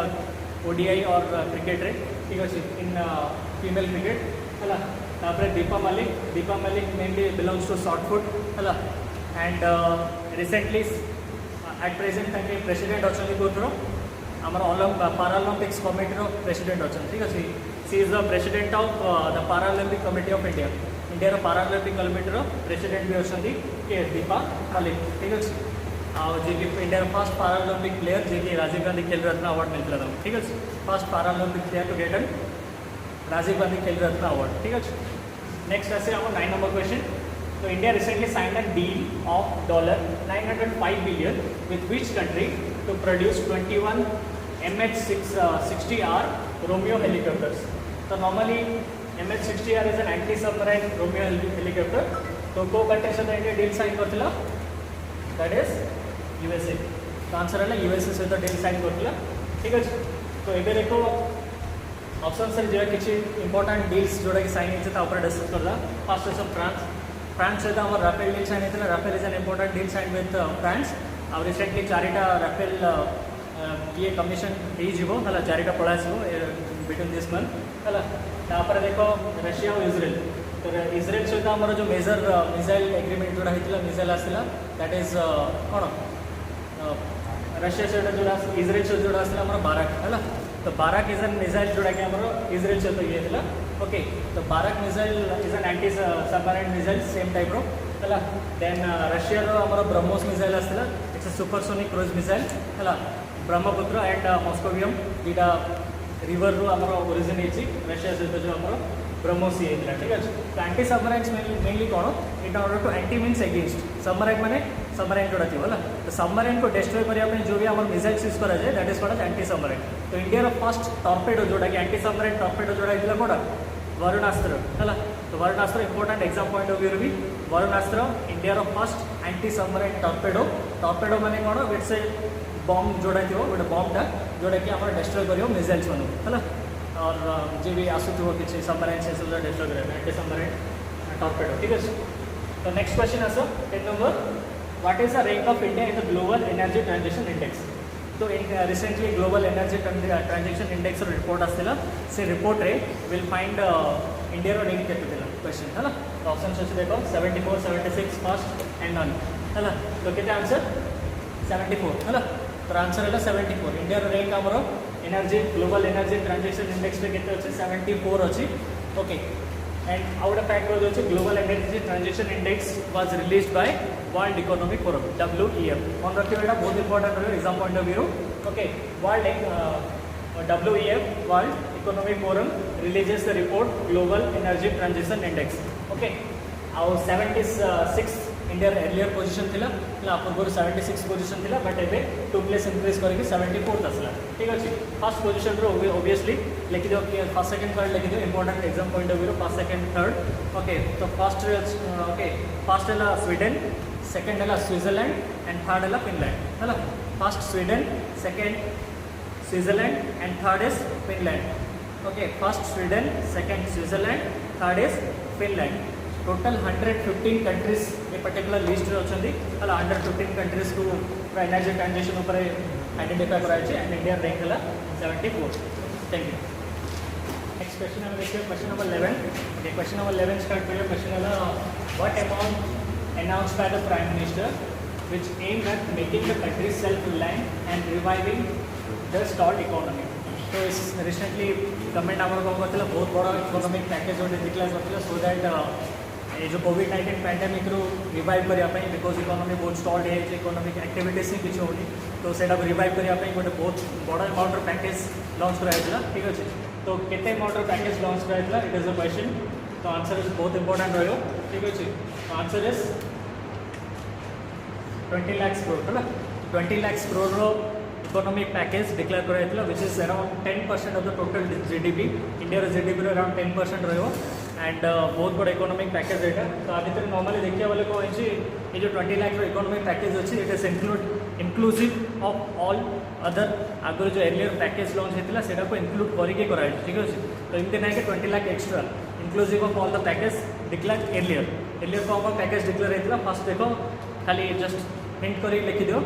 ODI और क्रिकेट रे ठीक अच्छे इन फीमेल क्रिकेट है। तापर Deepa Malik mainly belongs to shot put है and recently at present president अच्छा कौर आमर पारालंपिक्स कमिटी प्रेसिडेंट अच्छा ठीक अच्छे। She is the president of the Paralympic committee of India पारालंपिक committee president भी अच्छा कि दीपा मलिक ठीक अच्छे। जी कि इंडिया फर्स्ट पारालंपिक प्लेयर जी कि राजीव गांधी खेल रत्न अवार्ड मिलता था ठीक अच्छे। First Paralympic player to get an Rajiv Gandhi Khel Ratna award ठीक अच्छे। नेक्स्ट ऐसे हम 9 नंबर क्वेश्चन तो India recently signed a deal of $905 billion with which country to produce 21 MH-60R Romeo helicopters। तो normally MH-60R is an anti submarine Romeo helicopter तो को country सहित India deal sign करथिला दैट इज यूएसए। तो answer है USA सहित deal sign करथिला ठीक अच्छे। तो ये देखो ऑप्शन से जो किसी इंपोर्टेंट डील्स जोटा कि साइन होता डिस्कस करला। फर्स्ट है फ्रांस सहित आम राफेल डील साइन होता Rafale is an important deal sign with France आ रिसेंटली 4टा राफेल ये कमिशन है 4टा पड़ा बिटवीन दिस मंथ है। तापर देखो रशिया और इज्राएल तो इज्राएल सहित आमर जो मेजर मिसाइल एग्रीमेंट जोड़ा होता मिसाइल आसला दैट इज कौन रशिया सहित जोड़ा इज्राएल सहित जोड़ा आसला आमर बाराक है तो बाराक इज एन मिसाइल जोड़ा कि आमर इज्राएल सहित ये था ओके। तो Barak missile is an anti submarine missile same type है देन रशिया आमर ब्रह्मोस मिसाइल आसला it's a supersonic cruise missile है ब्रह्मपुत्र एंड मस्कोवियम दुटा रिवर रू आमर ओरिजिन होती रशिया सहित जो आमर ब्रह्मोस ये ठीक अच्छे। तो एंटी सबमरीन मेनली कौन it order to anti means against submarine माने सबमरीन जोड़ा थी है तो सबमरीन को डिस्ट्रॉय करने जो भी आम मिसाइल्स यूज करा जाए that is called anti submarine तो इंडिया फर्स्ट टॉर्पेडो जोड़ा कि एंटी सबमरीन टॉर्पेडो जोड़ा होता कौटा वरुणास्त्र है तो Varunastra important exam point of view भी Varunastra India first anti submarine torpedo माने कौन इट्स ए बॉम्ब जोड़ा थी गोटे बॉम्बटा जोटा कि आम डिस्ट्रॉय कर मिसाइल्स मान है और जी भी आसूब किसी सबमरीन से सब डिस्ट्रॉय करेंगे एंटी सबमरीन टॉर्पेडो ठीक है तो नेक्स्ट क्वेश्चन आस 10 number what is the rank of India in the global energy transaction index तो recently global energy transaction index report आसला से रिपोर्ट रे विल फाइंड इंडिया रैंक केते क्वेश्चन है तो ऑप्शन अच्छे देख 74 76 फर्स्ट एंड नन है तो केते आंसर 74 है तो आंसर है 74 इंडिया रैंक आमर energy global energy transaction index में केते अच्छे 74 अच्छी ओके एंड आउ गोटे फैक्ट रही global energy transaction index was released by world economic forum WEF मन रखिए यहाँ बहुत इंपोर्टेंट रही exam point of view okay WEF world economic forum releases the report global energy transaction index okay आउ 76 India earlier position था पूर्व 76 position था but एवं 2 प्लेस इंक्रीज करके 74 आसला ठीक अच्छे फर्स्ट पोजिशन ओबियसली लिखिद फर्स्ट सेकेंड थर्ड लिखिद important exam point of view first second third okay तो फर्स्ट ओके फर्स्ट है स्वीडन सेकेंड है स्विट्जरलैंड एंड थर्ड है फिनलैंड है first Sweden second Switzerland and third is Finland okay first Sweden second Switzerland third is Finland total 115 countries ये particular list रे अच्छी 115 countries को energy transaction उपर identify कराई एंड इंडिया रैंक है 74 thank you next question हम देखिए question number 11 question number 11 start करिए क्वेश्चन है what amount announced by the prime minister which aimed at making the country self-reliant and reviving the stalled economy तो इस recently government आम कौन कर बहुत बड़ा इकोनॉमिक पैकेज गोटे डिक्लेयर करते सो दैट ये जो कोविड-19 पैंडेमिक रू रिवाइव करने बिकज इकोनॉमी बहुत स्टॉल्ड है इकोनॉमिक एक्टिविटीज ही किसी होनी तो सेटा रिवाइव करने गोटे बहुत बड़ा अमाउंट पैकेज लॉन्च कराइला ठीक अच्छे तो केते अमाउंट पैकेज लॉन्च कराइला इट इज अ क्वेश्चन तो आंसर इज बहुत इंपोर्टेंट रही ठीक अच्छे तो आंसर इज 20 लाख करोड़ है 20 lakh crore economic package declare कराइला which is around 10% of the total GDP India GDP around 10% रही एंड बहुत बड़ा इकोनॉमिक पैकेज है तो आ भर नॉर्मली देखिए बोले कौन ये जो 20 लाख इकोनॉमिक पैकेज अच्छी it is inclusive of all other Agar जो एर्लियर पैकेज लॉन्च होता है को इंक्लूड करके कराई ठीक अच्छे तो एमती ना कि 20 lakh extra inclusive of all the package declare earlier कौन पैकेज डिक्लेयर होता फर्स्ट देखो खाली जस्ट हिंट कर लिखिद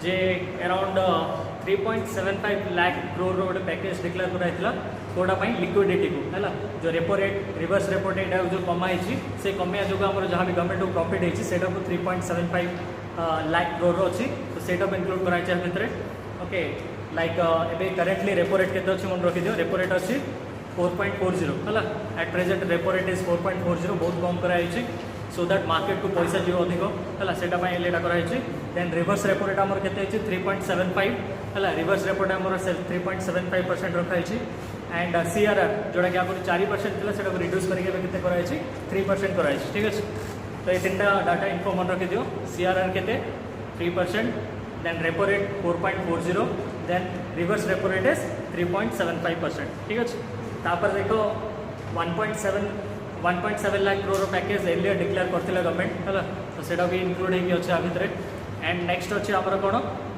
जे अराउंड 3.75 लाख करोड़ गोटे पैकेज डिक्लेयर कराई कौटा लिक्विडिटी को है जो repo rate reverse repo rate जो कमाई से कमिया जो आम जहाँ भी गवर्नमेंट को प्रॉफिट होता को 3.75 लाख करोड़ अच्छी तो सेटा इंक्लूड कराई भितर ओके लाइक एबे करेंटली रेपो रेट के मन रखिद रेपो रेट अच्छी 4.40 है at present repo rate is 4.40 बहुत कम कराई सो दैट मार्केट को पैसा जीव अधिक है सेटा कराई देन रिवर्स रेपो रेट आमर के 3.75 है रिवर्स रेपो रेट आमर 3.75% रखाई एंड CRR जोटा कि आगे 4% था रिड्यूस करके कराई 3% कराई ठीक अच्छे तो ये 3टा डाटा इनफो मन रखी दियो CRR के 3% then repo rate 4.40 then reverse repo rate is 3.75% ठीक अच्छे तापर देखो 1.7 lakh crore package earlier declare करते गवर्नमेंट है तो सेटा भी इंक्लूड होगी अच्छे आ भितर एंड नेक्स्ट अच्छे आमर कौन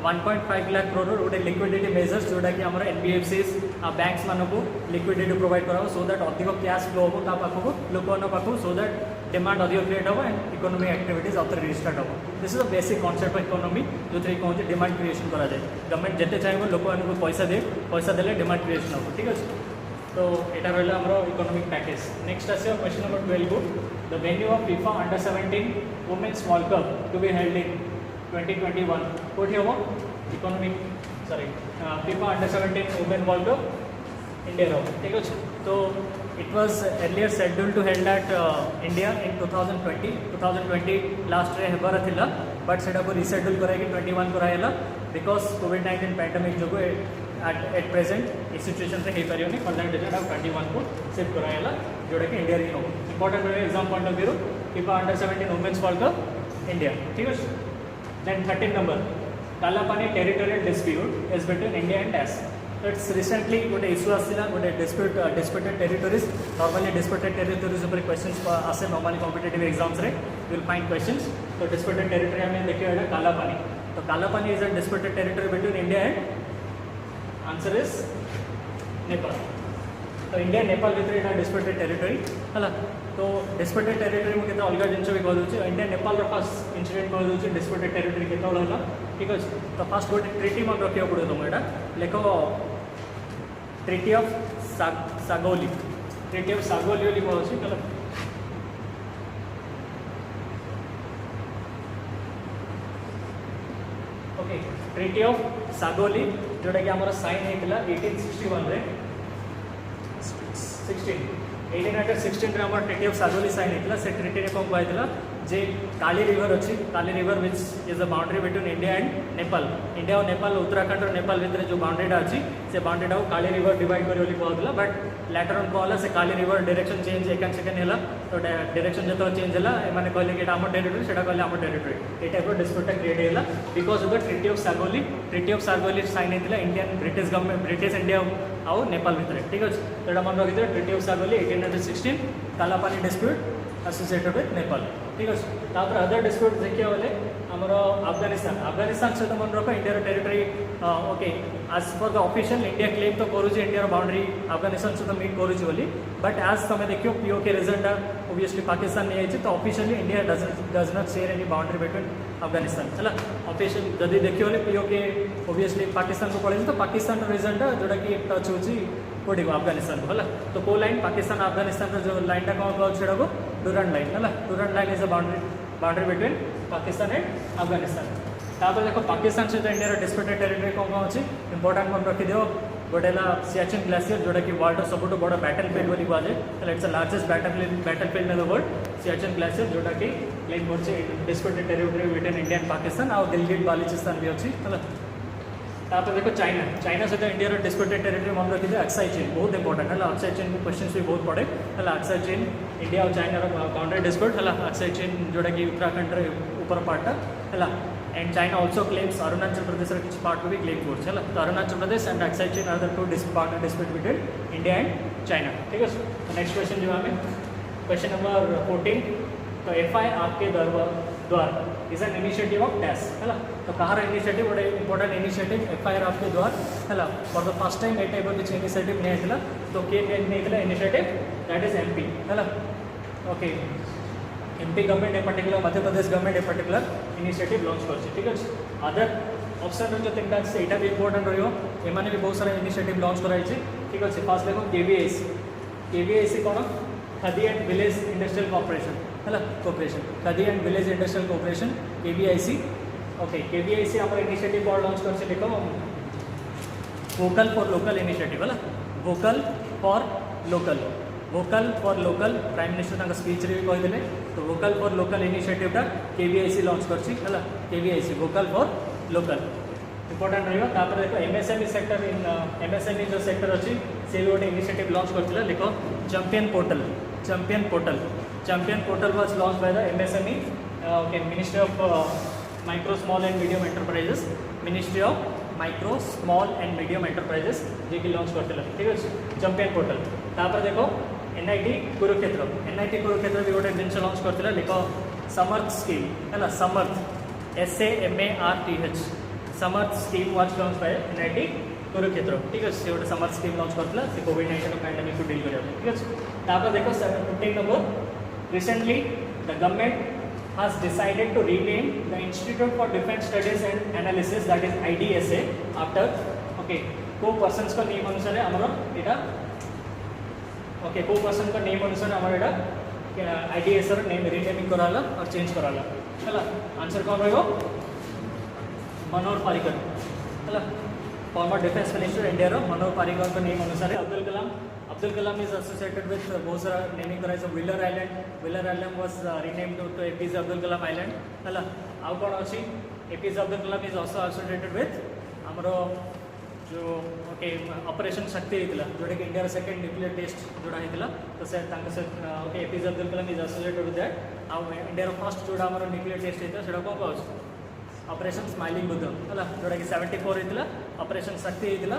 1.5 लाख करोड़ गोटे लिक्विडिटी मेजर्स जोटा कि आमर NBFCs बैंक्स मानक लिक्विडिटी प्रोवाइड करा सो दैट अधिक कैश फ्लो हम पाखक लोक पाखक सो दैट डिमांड अधिक क्रिएट हम एंड इकोनॉमिक एक्टिविटीज आउे रिस्टार्ट हम this is the basic concept of economy जो थी कहते डिमांड क्रिएशन कराए गवर्नमेंट जिते चाहिए लोक पैसा देले डिमांड क्रिएशन हम ठीक अच्छे तो यहाँ रहा आमर इकोनॉमिक पैकेज नेक्स्ट आस क्वेश्चन नंबर 12 को the venue of FIFA under women's world cup to be held in 2021 कौटी हम economic sorry FIFA under women world cup India ठीक अच्छे तो it was earlier schedule to held at India in 2020 last रे हेबार थिला but सेटा को रिशेड्यूल कराई 21 कराइला बिकॉज कोविड-19 पैंडेमिक जो एट प्रेजेंट इस सिचुएशन से हो पारे फर्दर डेट 21 को शिफ्ट कराइला जोटा कि इंडिया ही हो इंपोर्टेंट रहे exam point of view FIFA under women's world cup India ठीक है Then 13 number, Kalapani territorial dispute is between India and DAS. So it's recently गोटे issue आसिला गोटे disputed territories. Normally disputed territories ऊपर questions आसे normally competitive exams रे you will find questions. So disputed territory हमें देखिए है Kalapani. तो Kalapani is a disputed territory between India and answer is Nepal. तो इंडिया नेपाल भितर यहाँ डिस्प्यूटेड टेरिटरी है तो डिस्प्यूटेड टेरिटरी में केते अलग जिन भी कहूँ इंडिया नेपाल फर्स्ट इंसिडेंट कहूँ डिस्प्यूटेड टेरिटरी केतल है ठीक अच्छे तो फास्ट गोटे ट्रिटी मन रखा पड़ो तुम यहाँ लेख ट्रिटी ऑफ सागौली ट्रिटी ऑफ सागौली बोली कहूँ ओके ट्रिटी ऑफ सागौली जोटा कि आम साइन होता 1861 रे 1816 आम ट्रिटी ऑफ सागौली साइन होता से ट्रिटी कौन कहला जे काली रिवर अच्छी Kali river which is the boundary between India and Nepal India और नेपाल उत्तराखंड और नेपाल भितर जो बाउंड्रीटा अच्छी से बाउंड्रीटा को काली रिवर डिवाइड कर कहला बट लैटर ऑन कहला से काली रिवर डायरेक्शन चेंज एकान सेकेंड है तो डायरेक्शन जो चेंज है मैंने कहले कि आम टेरिटरी से कहले आम टेरिटरी ये टाइप डिस्प्यूट क्रिएट है because of the treaty of Sugauli sign होता Indian British government British India आउ नेपाल भितर ठीक अच्छे तो मन रखी treaty of Sugauli 1816 Kalapani dispute associated with Nepal ठीक अच्छे तापर अदर डिस्प्यूट देखिए बोले आमर अफगानिस्तान सहित मन रख इंडिया टेरिटरी ओके आज for the official India claim तो करुँच इंडिया बाउंड्री अफगानिस्तान सहित मीट करुँच बोली बट आज तुम देखियो पीओके रिजल्ट ओबियसली पाकिस्तान नहीं आई तो officially India does not share any boundary between Afghanistan है ऑफिशियल जदि देखिए बोले पीओके ओबियसली पाकिस्तान को पड़े तो पाकिस्तान रिजल्ट जोटा कि टच हो कोटी को अफगानिस्तान को है तो को लाइन पाकिस्तान अफगानिस्तान जो लाइन कौन कह छेड़ा को डूरांड लाइन है डूरांड line is a boundary between Pakistan and Afghanistan तापर देखो पाकिस्तान सहित इंडिया डिस्प्यूटेड टेरिटरी कौन कौन अच्छी इंपोर्टाट मन रखिद गोटे सियाचिन ग्लेशियर जोटा कि वर्ल्ड सब बड़ बैटल फील्ड बोली कहुए it's the largest battlefield in the world Siachen glacier जोटा कि क्लेम कर disputed territory between India and Pakistan और गिलगिट बाल्टिस्तान भी अच्छी है तापर देखो चाइना सहित इंडिया डिस्प्यूटेड टेरिटरी मन रखिए अक्साई चेन बहुत इंपोर्टेंट है अक्साई चेन को क्वेश्चन भी बहुत पड़े है अक्साई चेन इंडिया और चाइना बाउंड्री डिस्प्यूट है अक्साई चेन जोटा कि उत्तराखंड ऊपर पार्टा है and China also claims Arunachal Pradesh किसी पार्ट को भी क्लेम कर तो Arunachal Pradesh and Aksai Chin are the two boundary dispute between India and China ठीक है नेक्स्ट क्वेश्चन जो हमें क्वेश्चन नंबर 14 तो FI आपके द्वार is an initiative of dash है तो कहाँ इनिशिएटिव गोटे इंपोर्टेंट इनिशिएटिव FIR आपके द्वार है for the first time A type किसी इनिशिएटिव नहीं तो किए नहीं इनिशिएटिव दैट इज MP है okay MP government a particular Madhya Pradesh government a particular initiative launch कर ठीक अच्छे अदर ऑप्शन जो तीन टाइम से भी इंपोर्टेंट रही भी बहुत सारा इनिशिएटिव लॉन्च कराई ठीक अच्छे फास्ट देखो KVIC कौन khadi and village industrial corporation है cooperation khadi and village industrial corporation KVIC okay KVIC आम इनिशिएटिव कौन लॉन्च कर लिख वोकल फॉर लोकल इनिशिएटिव है vocal for local prime minister speech रे भी कहते तो वोकल फॉर लोकल इनिशिएटिवटा KVIC लॉन्च कर KVIC vocal for local important रहा देखो MSME सेक्टर इन MSME जो सेक्टर अच्छी से गोटे इनिशिएटिव लॉन्च करथिला लिखो champion portal was launch by the MSME okay ministry of micro small and medium enterprises ministry of micro small and medium enterprises जे कि लॉन्च करथिला ठीक है चैंपियन पोर्टल तापर देखो NIT कुरुक्षेत्र भी गोटे जिन लॉन्च करथिला लिखो समर्थ स्कीम है समर्थ SAMARTH Samarth scheme was launch by NIT Kurukshetra ठीक है गोटे समर्थ स्कीम लॉन्च करथिला से कोविड-19 पैंडेमिक को डील करिया ठीक है तापर देखो 15 number recently the government has decided to rename the Institute for Defence Studies and Analysis that is IDSA after okay co-persons का नेम अनुसार हमारा इटा ओके co-person का नेम अनुसार हमारा इटा IDSA रो नेम रीनेमिंग कराला और चेंज कराला है आंसर कौन रहियो मनोहर पर्रिकर है फॉर्मर डिफेंस मिनिस्टर इंडिया रो मनोहर पर्रिकर का नेम अनुसार Abdul Kalam is associated with बहुत सारा नेमिंग कराई Wheeler island was renamed to APJ Abdul Kalam island है आउ कौन अच्छी APJ Abdul Kalam is also associated with आमर जो ओके ऑपरेशन शक्ति होता जोटा कि इंडिया सेकेंड न्यूक्लियर टेस्ट जोड़ा होता तो से okay APJ Abdul Kalam is associated with that आउ इंडिया फर्स्ट जोड़ा आम न्यूक्लियर टेस्ट होता है कौन कह ऑपरेशन स्माइलिंग बुद्ध है जोटा कि 74 होता ऑपरेशन शक्ति होता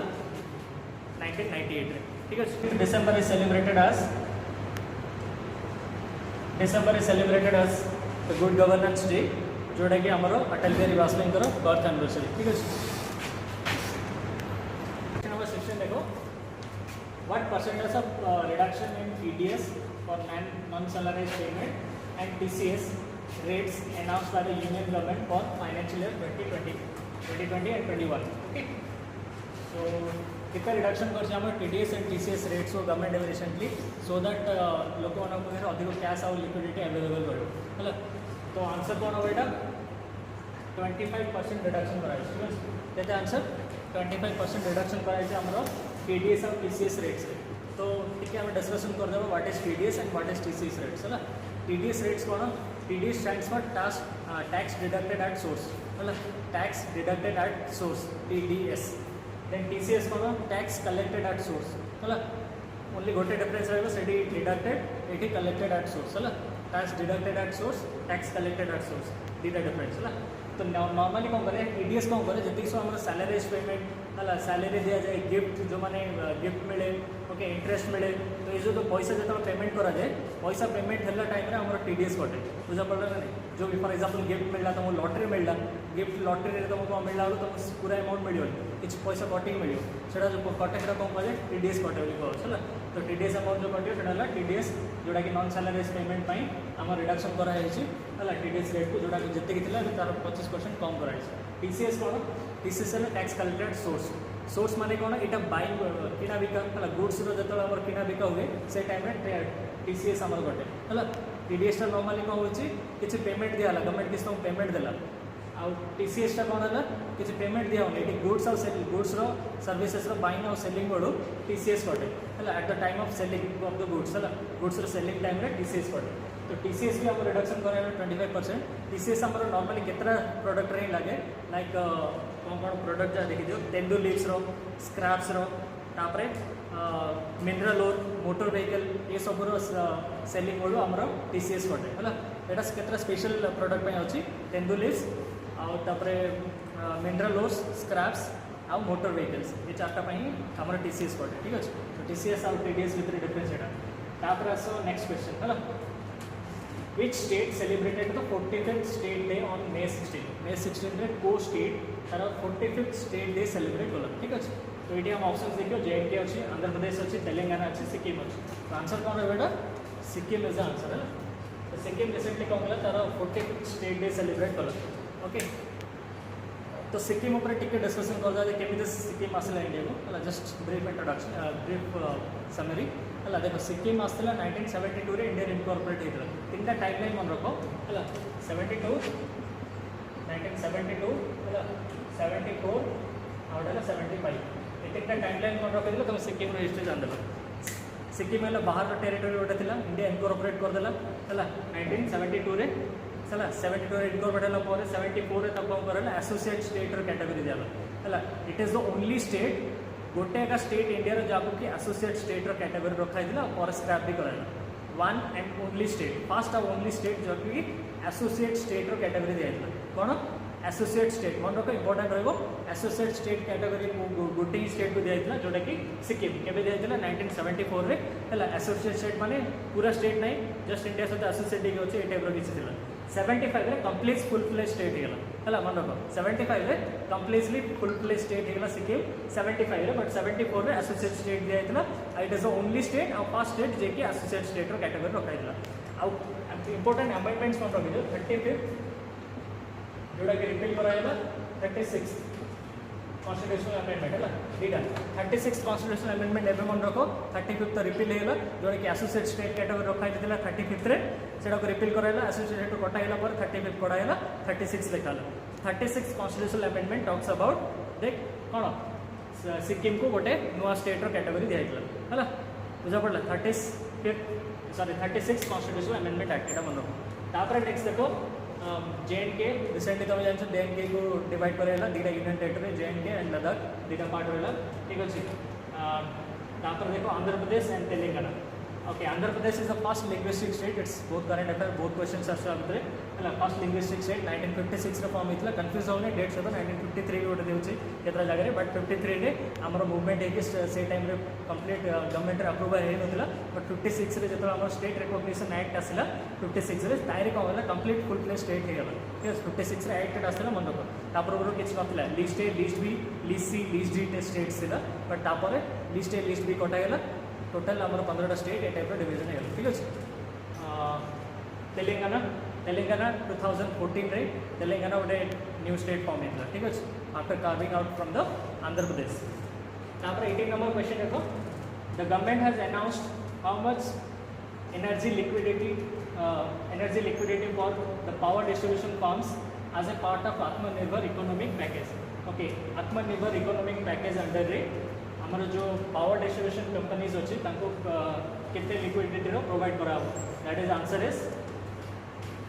1998 ठीक है। December is celebrated as the good governance day जोटा कि आमर अटल बिहारी वाजपेयी बर्थ एनिवर्सरी ठीक है। नंबर 16 देखो what percentage of reduction in TDS for non salaries payment and TCS rates announced by the union government for financial year 2020 and 21 okay। so कितना reduction कर TDS and TCS rates को government recently so that लोक पाखे अधिक cash आउ liquidity available रहा है। तो आंसर कौन हम यहाँ 25% रिडक्शन कराई आंसर 25% रिडक्शन कराई TDS और TCS रेट्स। तो ठीक है डिस्कसन करदे what is TDS and what is TCS rates है। TDS रेट्स कौन TDS stands for tax deducted at source है tax deducted at source TDS। Then TCS कौन टैक्स कलेक्टेड एट सोर्स है only गोटे डिफरेंस रही से deducted ये collected at source है tax deducted at source tax collected at source दीटा difference है। तो नॉर्मली कौन करें TDS कौन करें जी सब आम सैलरीज पेमेंट है सैलरी दि जाए गिफ्ट जो मैंने गिफ्ट मिले ओके इंटरेस्ट मिले तो ये जो पैसा जो पेमेंट कराए पैसा पेमेंट है टाइम आम TDS कटे बुझा पड़ा ना जो भी फॉर एग्जांपल गिफ्ट मिलला तुमको लॉटरी मिलला गिफ्ट लॉटरी तुमको मिलला तुमको पूरा अमाउंट मिल किसी पैसा कटिंग मिले से जो कटे से कौन कहे TDS कटे है। तो TDS अमाउंट जो कटे से TDS जोटा कि नॉन सैलरीज पेमेंट आम रिडक्शन कराई है TDS रेट को जोटा जितने तार 25% कम कराई। TCS कौन TCS है टैक्स कलेक्टेड सोर्स माने कौन यहाँ बाइंग किना बिका है गुड्स जो किना बिका हुए से टाइम TCS आम कटे है। TDS नॉर्मली कौन हो किसी पेमेंट दिया गवर्नमेंट किसी तुमको पेमेंट देला आउ TCS कौन है किसी पेमेंट दिया ये गुड्स और गुड्स सर्विसेस बाइंग और सेलिंग बड़ू TCS कटे है at the time of selling of the goods है गुड्स सेलिंग टाइम TCS कटे। तो TCS भी आम रिडक्शन कराइए 25%। TCS आम नॉर्मली केतरा प्रोडक्ट रही लगे लाइक कौन कौन प्रोडक्ट जहाँ देखी दियो तेंदू लीव्स स्क्रैप्स तापर मिनरल ओर मोटर व्हीकल ये सब सेलिंग बड़ू आम TCS कटे है। यहाँ केतरा स्पेशल प्रोडक्ट अच्छी तेंदू लीव्स आउे मिनरल ओर्स स्क्रैप्स आउ मोटर व्हीकल्स ये चार्टा आम TCS कटे ठीक अच्छे। तो TCS आउ TDS भितर डिफरेंस यहाँ तापर आस नेक्स्ट क्वेश्चन है। Which state celebrated the 45th state day on May 16? May 16 रे को स्टेट तार 45th स्टेट डे सेलिब्रेट कला ठीक अच्छे। तो ये हम ऑप्शन देखिए JNK अच्छी आंध्र प्रदेश अच्छी तेलंगाना अच्छी सिक्किम अच्छी। तो आंसर कौन है बेटा सिक्किम इज द आंसर है। तो सिक्किम रिसेंटली कौन कला तार 45th स्टेट डे सेलिब्रेट कला ओके। तो सिक्किम ऊपर टिके डिस्कसन कर केमी सिक्किम आसला इंडिया को है just brief introduction brief summary है। देखो सिक्किम आसला 1972 रे इंडिया इनकॉर्पोरेट होता 3टा टाइम लाइन मन रख है 72 1972 है 74 आउट है 75 ये 3टा टाइम लाइन मन रख तुम सिक्किम हिस्ट्री जानदेल। सिक्किम है बाहर टेरिटोरी गोटे थी इंडिया इनकॉर्पोरेट करदेला है 1972 रे है 72 इनकॉर्पोरेट है 74 तक कौन कर एसोसिएट स्टेट कैटेगरी दिया है। It is the only state गोटे एक स्टेट इंडिया जहाँ कि एसोसिएट स्टेट कैटेगरी रखाई और स्क्रैप भी कराला one and only state fast और ओनली स्टेट जो कि एसोसिएट स्टेट कैटेगरी दिया कौन एसोसिएट स्टेट मन रख इंपोर्टेंट एसोसिएट स्टेट कैटेगरी गोटे ही स्टेट को दिया जोटा कि सिक्किम के दिया 1974 रे है। एसोसिएट स्टेट माने पूरा स्टेट नहीं जस्ट इंडिया सहित एसोसिएट अच्छे ये टाइप किसी 75 रे कंप्लीट फुल फ्लेज स्टेट है मन रख 75 रे कंप्लीटली फुल फ्लेज स्टेट है सिक्किम 75 रे बट 74 रे एसोसिएट स्टेट दिया it is the only state और फर्स्ट स्टेट जे कि एसोसिएट स्टेट कैटेगरी रखाई आउ इंपोर्टेंट अमेंडमेंट्स कौन रखी 35 जोटा कि रिपील कराइला 36 कॉन्स्टिट्यूशनल अमेंडमेंट है दीटा 36 कॉन्स्टिट्यूशनल अमेंडमेंट एवं मन रख 35 रिपील होगा जोटा कि एसोसिएट स्टेट कैटेगरी रखाई 35 रे सेटा को रिपील कराइला एसोसिएट कटाइला 35 कटाइला 36 लिखा 36 कॉन्स्टिट्यूशनल अमेंडमेंट टॉक्स अबाउट देख कौन सिक्किम को गोटे नुआ स्टेट कैटेगरी दिया है बुझा पड़ा 36 कॉन्स्टिट्यूशनल अमेंडमेंट एक्ट यहाँ मन रख। तापर नेक्स्ट देखो JNK रिसेंटली तुम जान JNK को डिवाइड कराला दीटा union territory JNK and Ladakh दीटा पार्ट रहा ठीक अच्छे। तापर देखो Andhra Pradesh and Telangana okay Andhra Pradesh is the first linguistic state it's बहुत करेंट अफेयर बहुत क्वेश्चंस आछे भितर हला फर्स्ट लिंग्विस्टिक स्टेट 1956 रे फॉर्म हितला कंफ्यूज होने डेट सहित 1953 भी गोटे देउची केतरा जगह रे बट 53 रे हमर मूवमेंट हे कि से टाइम रे कंप्लीट गवर्नमेंट रे अप्रूवल हे नथिला बट 56 रे जतो हमर स्टेट रिकॉग्निशन एक्ट आसिला 56 रे ताइरे कोन होला कंप्लीट फुल फ्लेज स्टेट हे गेला ठीक है 56 रे एक्ट आसिला मन रखो तापर किछ नथिला list A list B list C list D state सिला बट तापर लिस्ट ए लिस्ट बी कटा गेला टोटल आमर 15टा स्टेट ए टाइप डिवीजन है ठीक है तेलंगाना तेलंगाना 2014 रे तेलंगाना गोटे न्यू स्टेट फॉर्म होता ठीक है after carving out from the Andhra Pradesh तापर 18 नंबर क्वेश्चन देखो the government has announced how much energy liquidity for the power distribution firms as a part of Atmanirbhar economic package okay Atmanirbhar economic package under रे आमर जो power distribution companies अच्छी केते liquidity provide करा that is answer is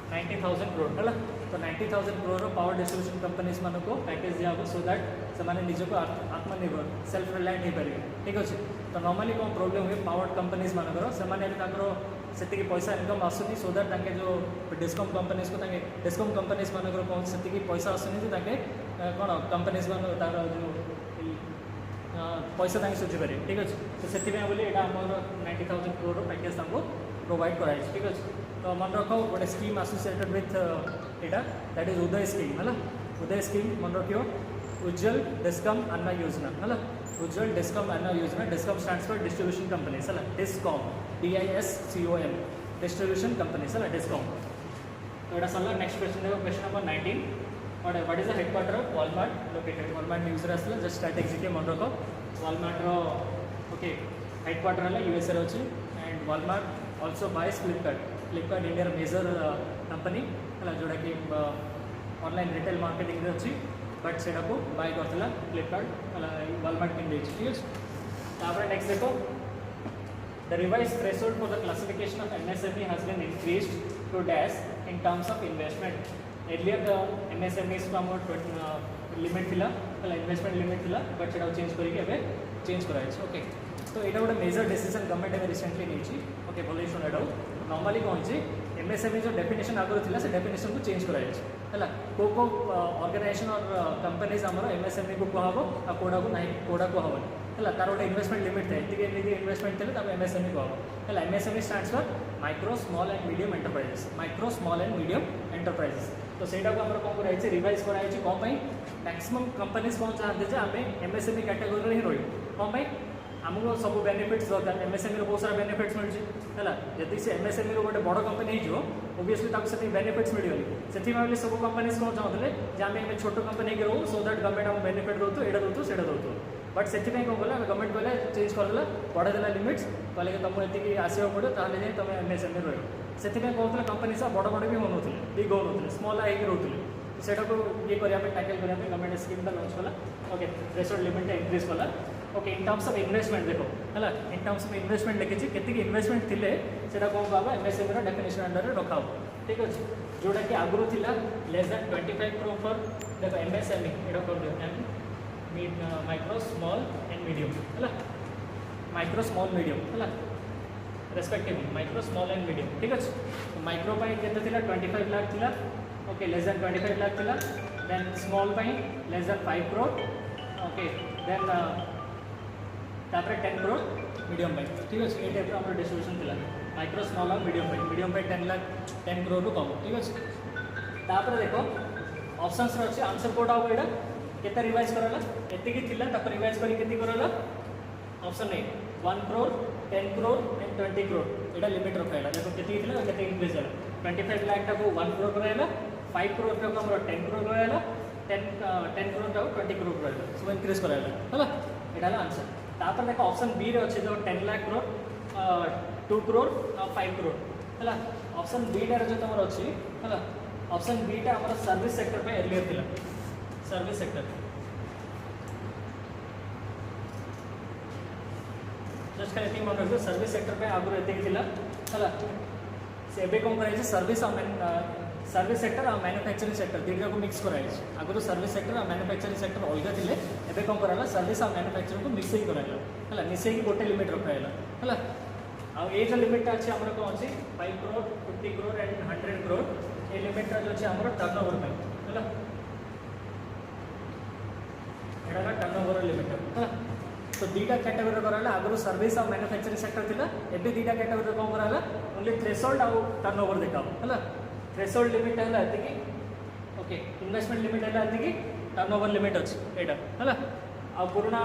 90,000 crore है तो 90,000 crore power distribution companies मान को पैकेज दिया सो दैट से निजक आत्मनिर्भर सेल्फ रिलायंट हो पारे ठीक अच्छे तो नॉर्मली कौन प्रोब्लेम हुए पावर कंपनीज मानकर से पैसा इनकम आसुनी सो दैट जो डिस्कम कंपनीज को डिस्कम कंपनीज मानकर कौन से पैसा आसुनी कौन कंपनीज मान तार जो पैसा ताकि सुझी पारे ठीक अच्छे तो से बोली यहाँ आम 90,000 करोड़ पैकेज प्रोवाइड कराई ठीक अच्छे तो मन रख गोटे स्कीम एसोसिएटेड विथ यहाँ दैट इज उदय स्कीम है उदय स्कीम मन रखियो उज्जवल डिस्कम अन्ना योजना है उज्जवल डिस्कम अन्ना योजना डिस्कम स्टैंड्स फॉर डिस्ट्रीब्यूशन कंपनीज है डिस्कॉम DISCOM डिस्ट्रीब्यूशन कंपनीज है डिस्कॉम तो यहाँ सरला नेक्स्ट क्वेश्चन देखो question number 19 what is the headquarter of Walmart located Walmart news रे आसला जस्ट स्टार्ट एग्जिट मन रख Walmart रो ओके हेडक्वार्टर है USA रे अछि and Walmart also buys Flipkart India major company है जोड़ा कि ऑनलाइन रिटेल मार्केटिंग रे अछि बट सेटा को बाय करथला Flipkart Walmart किन देछि ठीक है तापर नेक्स्ट देखो the revised threshold for the classification of MSME has been increased to dash in terms of investment earlier the MSMEs को हमर लिमिट थिला इन्वेस्टमेंट लिमिट थिला बट सेटा चेंज करके एबे चेंज कराइ छै ओके तो एटा गोटे मेजर डिसीजन गवर्नमेंट एबे रिसेंटली नेछि ओके भले सुन एटा नॉर्मली कोन छै MSME जो डेफिनेशन आगरो थिला से डेफिनेशन को चेंज कराइ छै हला को ऑर्गेनाइजेशन और कंपनीज हमर MSME को कहबो आ कोडा को नाही कोडा को हबो है तार गोटे इन्वेस्टमेंट लिमिट थाए ये इन्वेस्टमेंट थे तब MSME को हम है MSME stands for micro small and medium enterprises micro small and medium enterprises तो सेटा को हमर कौन कराई रिवाइज कराई कौन पाई मैक्सिमम कंपनीज कौन चाहते हैं आम MSME कैटेगोरी ही रही कौन पाई आमको सब बेनिफिट्स दरकार MSME रो बहुत सारा बेनिफिट्स मिलूँ है से MSME रो गोटे बड़ कंपनी हो ओबियसली से बेनिफिट्स मिलगनी से सब कंपनीज कौन चाहते हैं आम छोट कंपनी रो सो दैट गवर्नमेंट आम बेनिफिट दौतु एटा दौतु से दौतु बट से कौन कला गवर्नमेंट कहले चेंज करदेला बढ़ादेला लिमिट्स कहले कि तुमको ये आसवा पड़ो ताले तुम MSME रही से कहते कंपनी सब बड़ बड़ भी होने बिग हो स्मॉल आगे रोते से ये करने टैकल करने गवर्नमेंट स्कीम लॉन्च कला ओके थ्रेशोल्ड लिमिट इंक्रीज कला okay in terms of investment देखो है इन टर्म्स ऑफ इन्वेस्टमेंट लिखी केतिक इन्वेस्टमेंट थिले सेटा कौन कहबा MSME रो डेफिनेशन अंडर रे रखा ठीक अच्छे जोटा कि आगुरी थिला लेस दैन 25 करोड़ फॉर देखो MSME एडा कर दियो माइक्रो स्मॉल एंड मीडियम है माइक्रो स्मॉल मीडियम है respectively micro small and medium ठीक अच्छे माइक्रो पाई केते थिला 25 लाख थिला ओके लेस दैन 25 लाख थिला देन स्मॉल पाई less than 5 crore okay then तापर 10 करोड़ मीडियम पाई ठीक अच्छे ये टाइप हमर डिस्ट्रीब्यूशन थिला माइक्रो स्मॉल और मीडियम पाई 10 करोड़ रु कम ठीक अच्छे तापर देखो ऑप्शंस रे अछि आंसर कोड आउ एडा केते रिवाइज करला एतिकी थिला तापर रिवाइज करी केति करला option A 1 crore 10 crore and 20 crore Etah limit रखाइला देखो केति थिला केते इंक्रीज होला 25 लाख टा को 1 करोड़ कराइला 5 करोड़ टा को हमर 10 करोड़ कराइला 10 करोड़ टा को 20 करोड़ कराइला सब इंक्रीज कराइला होला एटा ला आंसर तापर देखो ऑप्शन बी रे अछि जो 10 लाख करोड़ 2 करोड़ और 5 करोड़ होला ऑप्शन बी टा रे जो तमर अछि होला ऑप्शन बी टा हमर सर्विस सेक्टर पे एरिया थिला सर्विस सेक्टर जस्ट खाली मन रखो सर्विस सेक्टर पे आगु एतिक थिला हला से एबे कोन कराइ छै सर्विस सेक्टर और मैन्युफैक्चरिंग सेक्टर तीनटा को मिक्स कराइ छै आगु सर्विस सेक्टर और मैन्युफैक्चरिंग सेक्टर अलग थिले एबे कोन कराला सर्विस और मैन्युफैक्चरिंग को मिक्स ही कराइला हला मिसेई गोटे लिमिट रखाइला हला आउ ये जो लिमिट अच्छे आमर कौन अच्छी 5 crore 50 crore एंड 100 crore ये लिमिट जो अच्छे आमर टर्नओवर है एटा टर्नओवर लिमिट है। तो दुईटा कैटेगरी कराला आगु सर्विस और मैन्युफैक्चरिंग सेक्टर थिला एबे दुईटा कैटेगरी कौन कराला ओनली थ्रेशोल्ड आउ टर्नओवर देखाओ है। थ्रेशोल्ड लिमिट है एतिकी ओके इन्वेस्टमेंट लिमिट है एतिकी टर्नओवर लिमिट अच्छी एटा है आ पुराना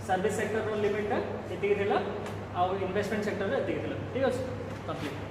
सर्विस सेक्टर लिमिट एतिकी थिला आउ इन्वेस्टमेंट सेक्टर एतिकी थिला ठीक अच्छे कंप्लीट।